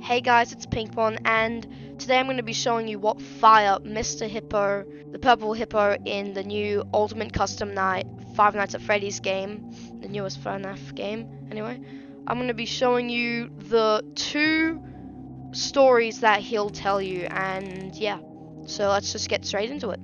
Hey guys, it's Pinkmon, and today I'm going to be showing you what fire Mr. Hippo, the purple hippo in the new Ultimate Custom Night Five Nights at Freddy's game, the newest FNAF game, anyway. I'm going to be showing you the two stories that he'll tell you, and yeah. So let's just get straight into it.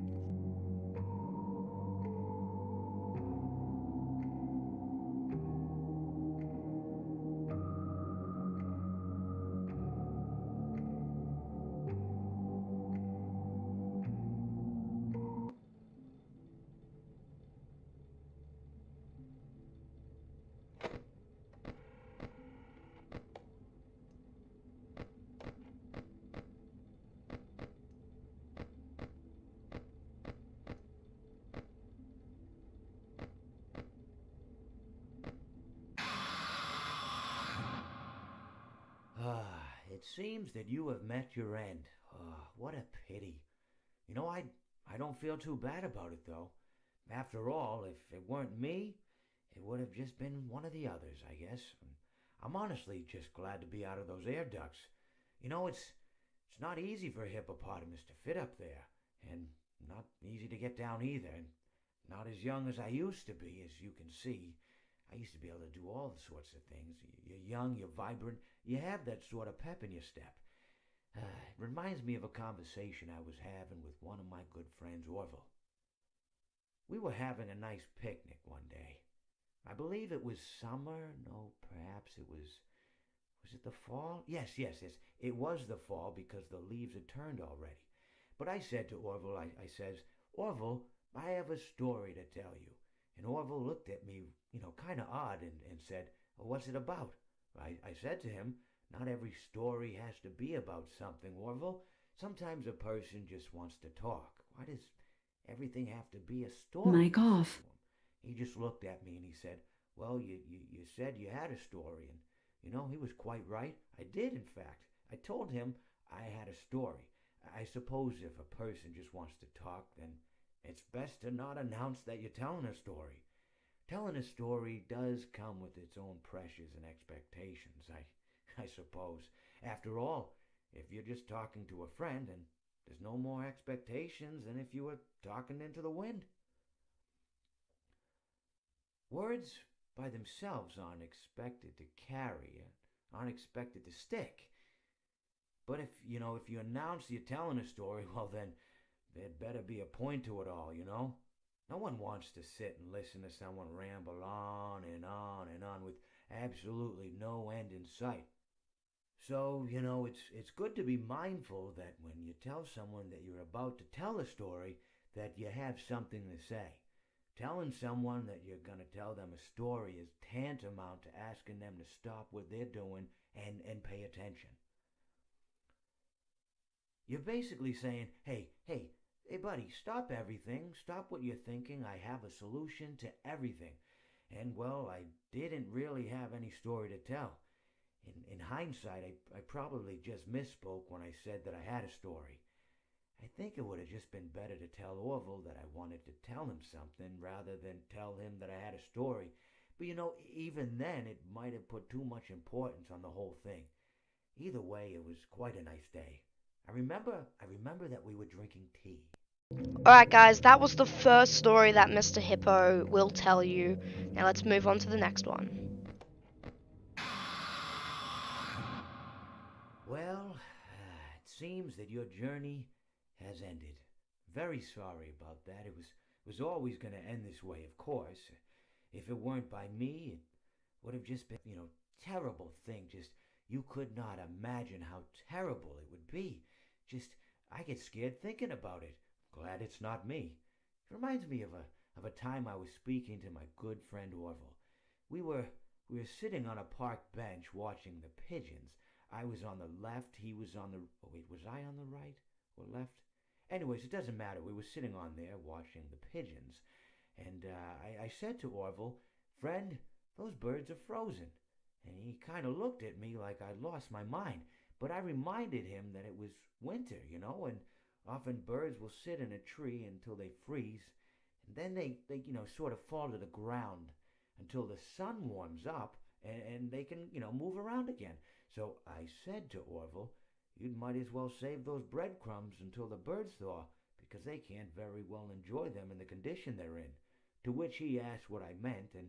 It seems that you have met your end. What a pity. I don't feel too bad about it, though. After all, if it weren't me, it would have just been one of the others, I guess. I'm honestly just glad to be out of those air ducts. It's not easy for a hippopotamus to fit up there, and not easy to get down either, and not as young as I used to be, as you can see. I used to be able to do all sorts of things. You're young, you're vibrant, you have that sort of pep in your step. It reminds me of a conversation I was having with one of my good friends, Orville. We were having a nice picnic one day. I believe it was summer. No, perhaps it was. Was it the fall? Yes. It was the fall because the leaves had turned already. But I said to Orville, I says, Orville, I have a story to tell you. And Orville looked at me, kind of odd and said, well, what's it about? I said to him, not every story has to be about something, Orville. Sometimes a person just wants to talk. Why does everything have to be a story? Mic I said off. to him. He just looked at me and he said, well, you said you had a story. And, he was quite right. I did, in fact. I told him I had a story. I suppose if a person just wants to talk, then it's best to not announce that you're telling a story. Telling a story does come with its own pressures and expectations, I suppose. After all, if you're just talking to a friend, then there's no more expectations than if you were talking into the wind. Words by themselves aren't expected to carry, aren't expected to stick. But if you announce you're telling a story, well then there'd better be a point to it all. No one wants to sit and listen to someone ramble on and on and on with absolutely no end in sight. So, it's good to be mindful that when you tell someone that you're about to tell a story, that you have something to say. Telling someone that you're going to tell them a story is tantamount to asking them to stop what they're doing and pay attention. You're basically saying, hey, buddy, stop everything. Stop what you're thinking. I have a solution to everything. And, well, I didn't really have any story to tell. In hindsight, I probably just misspoke when I said that I had a story. I think it would have just been better to tell Orville that I wanted to tell him something rather than tell him that I had a story. But even then, it might have put too much importance on the whole thing. Either way, it was quite a nice day. I remember that we were drinking tea. Alright guys, that was the first story that Mr. Hippo will tell you. Now let's move on to the next one. Well, it seems that your journey has ended. Very sorry about that. It was always going to end this way, of course. If it weren't by me, it would have just been, terrible thing. Just you could not imagine how terrible it would be. Just I get scared thinking about it. Glad it's not me. It reminds me of a time I was speaking to my good friend Orville. We were we were sitting on a park bench watching the pigeons. I was on the left, he was on the oh wait, was I on the right or left? Anyways, it doesn't matter. We were sitting on there watching the pigeons, and I said to Orville, "Friend, those birds are frozen." And he kind of looked at me like I'd lost my mind. But I reminded him that it was winter, and often birds will sit in a tree until they freeze, and then they sort of fall to the ground until the sun warms up and they can, move around again. So I said to Orville, you might as well save those breadcrumbs until the birds thaw, because they can't very well enjoy them in the condition they're in. To which he asked what I meant, and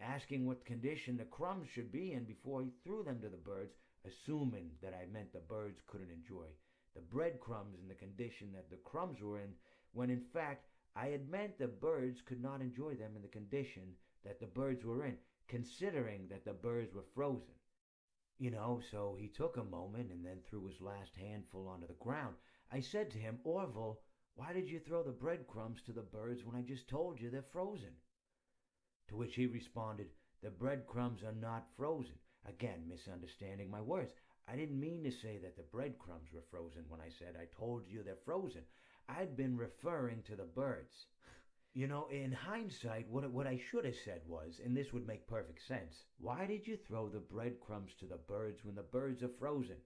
asking what condition the crumbs should be in before he threw them to the birds, assuming that I meant the birds couldn't enjoy the breadcrumbs in the condition that the crumbs were in, when in fact I had meant the birds could not enjoy them in the condition that the birds were in, considering that the birds were frozen. So he took a moment and then threw his last handful onto the ground. I said to him, Orville, why did you throw the breadcrumbs to the birds when I just told you they're frozen? To which he responded, the breadcrumbs are not frozen. Again, misunderstanding my words. I didn't mean to say that the breadcrumbs were frozen when I said I told you they're frozen. I'd been referring to the birds. In hindsight, what I should have said was, and this would make perfect sense, why did you throw the breadcrumbs to the birds when the birds are frozen?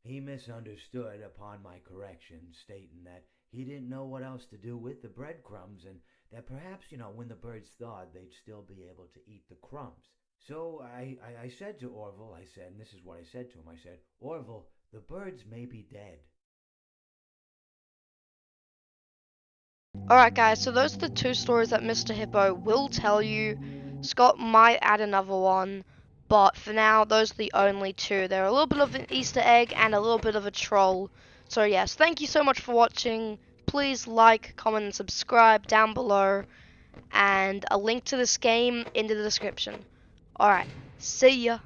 He misunderstood upon my correction, stating that he didn't know what else to do with the breadcrumbs, and that perhaps, when the birds thawed, they'd still be able to eat the crumbs. So I said to Orville, and this is what I said to him, I said, Orville, the birds may be dead. Alright guys, so those are the two stories that Mr. Hippo will tell you. Scott might add another one, but for now, those are the only two. They're a little bit of an Easter egg and a little bit of a troll. So yes, thank you so much for watching. Please like, comment, and subscribe down below. And a link to this game in the description. Alright, see ya.